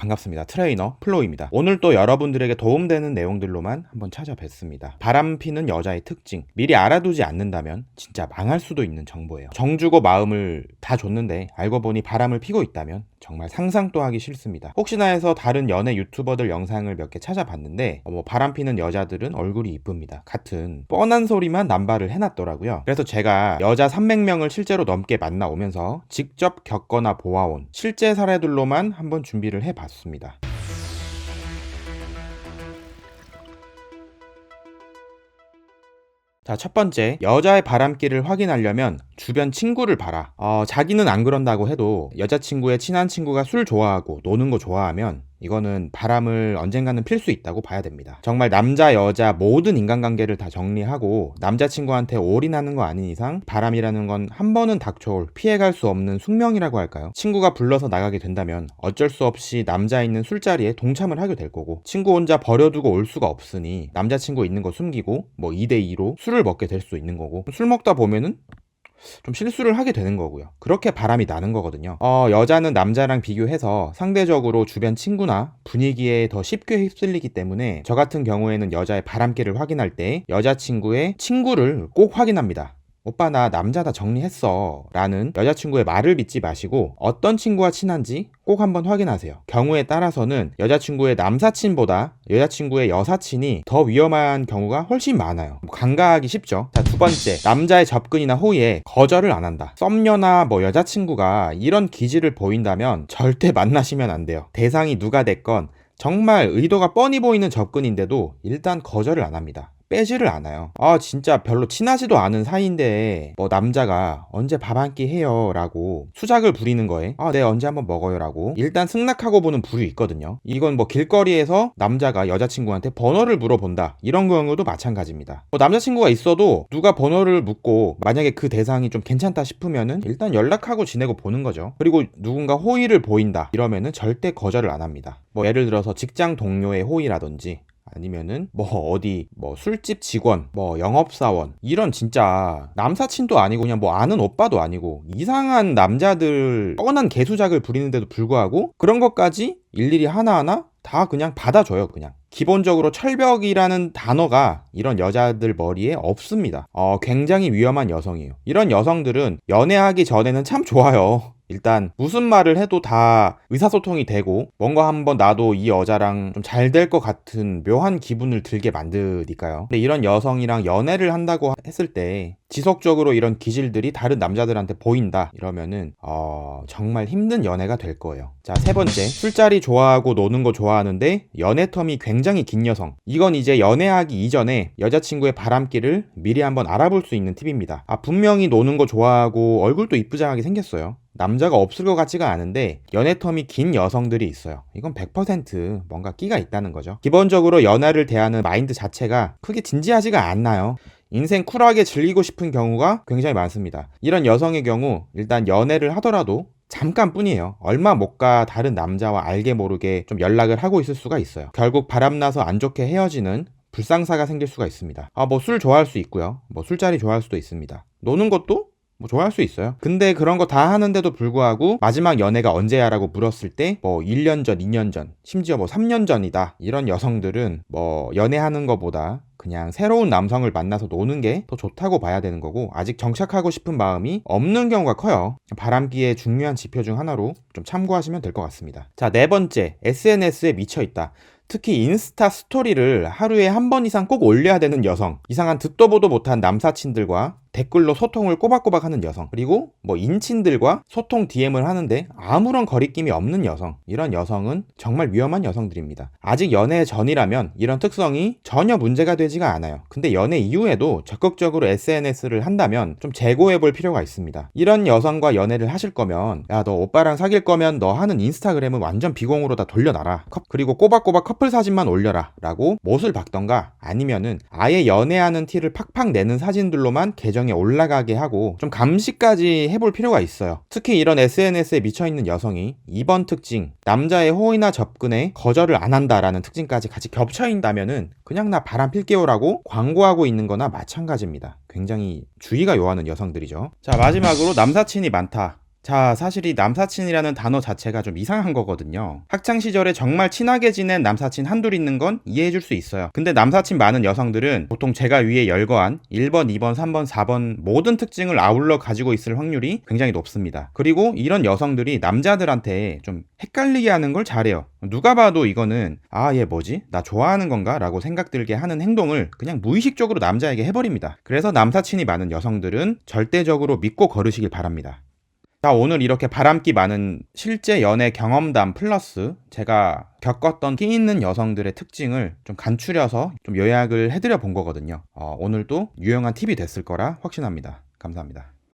반갑습니다. 트레이너 플로우입니다. 오늘 또 여러분들에게 도움되는 내용들로만 한번 찾아뵙습니다. 바람 피는 여자의 특징, 미리 알아두지 않는다면 진짜 망할 수도 있는 정보예요. 정주고 마음을 다 줬는데 알고 보니 바람을 피고 있다면 정말 상상도 하기 싫습니다. 혹시나 해서 다른 연애 유튜버들 영상을 몇 개 찾아봤는데 바람 피는 여자들은 얼굴이 이쁩니다 같은 뻔한 소리만 남발을 해놨더라고요. 그래서 제가 여자 300명을 실제로 넘게 만나오면서 직접 겪거나 보아온 실제 사례들로만 한번 준비를 해봤습니다. 자, 첫 번째, 여자의 바람길을 확인하려면 주변 친구를 봐라. 자기는 안 그런다고 해도 여자친구의 친한 친구가 술 좋아하고 노는 거 좋아하면 이거는 바람을 언젠가는 필 수 있다고 봐야 됩니다. 정말 남자, 여자 모든 인간관계를 다 정리하고 남자친구한테 올인하는 거 아닌 이상 바람이라는 건 한 번은 닥쳐올 피해갈 수 없는 숙명이라고 할까요? 친구가 불러서 나가게 된다면 어쩔 수 없이 남자 있는 술자리에 동참을 하게 될 거고, 친구 혼자 버려두고 올 수가 없으니 남자친구 있는 거 숨기고 2대2로 술을 먹게 될 수 있는 거고, 술 먹다 보면은 좀 실수를 하게 되는 거고요. 그렇게 바람이 나는 거거든요. 여자는 남자랑 비교해서 상대적으로 주변 친구나 분위기에 더 쉽게 휩쓸리기 때문에 저 같은 경우에는 여자의 바람길을 확인할 때 여자친구의 친구를 꼭 확인합니다. 오빠 나 남자다 정리했어 라는 여자친구의 말을 믿지 마시고 어떤 친구와 친한지 꼭 한번 확인하세요. 경우에 따라서는 여자친구의 남사친보다 여자친구의 여사친이 더 위험한 경우가 훨씬 많아요. 간과하기 쉽죠. 자, 두 번째, 남자의 접근이나 호의에 거절을 안 한다. 썸녀나 여자친구가 이런 기질을 보인다면 절대 만나시면 안 돼요. 대상이 누가 됐건 정말 의도가 뻔히 보이는 접근인데도 일단 거절을 안 합니다. 빼지를 않아요. 진짜 별로 친하지도 않은 사이인데 남자가 언제 밥 한 끼 해요 라고 수작을 부리는 거에 네 언제 한번 먹어요 라고 일단 승낙하고 보는 부류 있거든요. 이건 길거리에서 남자가 여자친구한테 번호를 물어본다 이런 경우도 마찬가지입니다. 남자친구가 있어도 누가 번호를 묻고 만약에 그 대상이 좀 괜찮다 싶으면은 일단 연락하고 지내고 보는 거죠. 그리고 누군가 호의를 보인다 이러면은 절대 거절을 안 합니다. 예를 들어서 직장 동료의 호의라든지 아니면은 어디 술집 직원, 영업사원 이런 진짜 남사친도 아니고 그냥 아는 오빠도 아니고 이상한 남자들 뻔한 개수작을 부리는데도 불구하고 그런 것까지 일일이 하나하나 다 그냥 받아줘요. 그냥 기본적으로 철벽이라는 단어가 이런 여자들 머리에 없습니다. 굉장히 위험한 여성이에요. 이런 여성들은 연애하기 전에는 참 좋아요. 일단 무슨 말을 해도 다 의사소통이 되고 뭔가 한번 나도 이 여자랑 좀 잘 될 것 같은 묘한 기분을 들게 만드니까요. 근데 이런 여성이랑 연애를 한다고 했을 때 지속적으로 이런 기질들이 다른 남자들한테 보인다 이러면은 정말 힘든 연애가 될 거예요. 자, 세 번째, 술자리 좋아하고 노는 거 좋아하는데 연애 텀이 굉장히 긴 여성. 이건 이제 연애하기 이전에 여자친구의 바람길을 미리 한번 알아볼 수 있는 팁입니다. 분명히 노는 거 좋아하고 얼굴도 이쁘장하게 생겼어요. 남자가 없을 것 같지가 않은데 연애 텀이 긴 여성들이 있어요. 이건 100% 뭔가 끼가 있다는 거죠. 기본적으로 연애를 대하는 마인드 자체가 크게 진지하지가 않나요. 인생 쿨하게 즐기고 싶은 경우가 굉장히 많습니다. 이런 여성의 경우 일단 연애를 하더라도 잠깐뿐이에요. 얼마 못 가 다른 남자와 알게 모르게 좀 연락을 하고 있을 수가 있어요. 결국 바람나서 안 좋게 헤어지는 불상사가 생길 수가 있습니다. 술 좋아할 수 있고요. 술자리 좋아할 수도 있습니다. 노는 것도 좋아할 수 있어요. 근데 그런 거 다 하는데도 불구하고 마지막 연애가 언제야 라고 물었을 때 1년 전, 2년 전, 심지어 3년 전이다 이런 여성들은 연애하는 것보다 그냥 새로운 남성을 만나서 노는 게 더 좋다고 봐야 되는 거고, 아직 정착하고 싶은 마음이 없는 경우가 커요. 바람기의 중요한 지표 중 하나로 좀 참고하시면 될 것 같습니다. 자, 네 번째, SNS에 미쳐있다. 특히 인스타 스토리를 하루에 한 번 이상 꼭 올려야 되는 여성, 이상한 듣도 보도 못한 남사친들과 댓글로 소통을 꼬박꼬박 하는 여성, 그리고 인친들과 소통 DM을 하는데 아무런 거리낌이 없는 여성, 이런 여성은 정말 위험한 여성들입니다. 아직 연애 전이라면 이런 특성이 전혀 문제가 되지가 않아요. 근데 연애 이후에도 적극적으로 SNS를 한다면 좀 재고해 볼 필요가 있습니다. 이런 여성과 연애를 하실 거면 야, 너 오빠랑 사귈 거면 너 하는 인스타그램은 완전 비공으로 다 돌려놔라, 그리고 꼬박꼬박 커플 사진만 올려라 라고 못을 박던가, 아니면은 아예 연애하는 티를 팍팍 내는 사진들로만 계정에 올라가게 하고 좀 감시까지 해볼 필요가 있어요. 특히 이런 SNS에 미쳐있는 여성이 이번 특징, 남자의 호의나 접근에 거절을 안 한다라는 특징까지 같이 겹쳐있다면은 그냥 나 바람 필게요라고 광고하고 있는 거나 마찬가지입니다. 굉장히 주의가 요하는 여성들이죠. 자, 마지막으로 남사친이 많다. 자, 사실 이 남사친이라는 단어 자체가 좀 이상한 거거든요. 학창 시절에 정말 친하게 지낸 남사친 한둘 있는 건 이해해줄 수 있어요. 근데 남사친 많은 여성들은 보통 제가 위에 열거한 1번, 2번, 3번, 4번 모든 특징을 아울러 가지고 있을 확률이 굉장히 높습니다. 그리고 이런 여성들이 남자들한테 좀 헷갈리게 하는 걸 잘해요. 누가 봐도 이거는 얘 뭐지? 나 좋아하는 건가? 라고 생각 들게 하는 행동을 그냥 무의식적으로 남자에게 해버립니다. 그래서 남사친이 많은 여성들은 절대적으로 믿고 걸으시길 바랍니다. 자, 오늘 이렇게 바람기 많은 실제 연애 경험담 플러스 제가 겪었던 끼 있는 여성들의 특징을 좀 간추려서 좀 요약을 해드려 본 거거든요. 오늘도 유용한 팁이 됐을 거라 확신합니다. 감사합니다.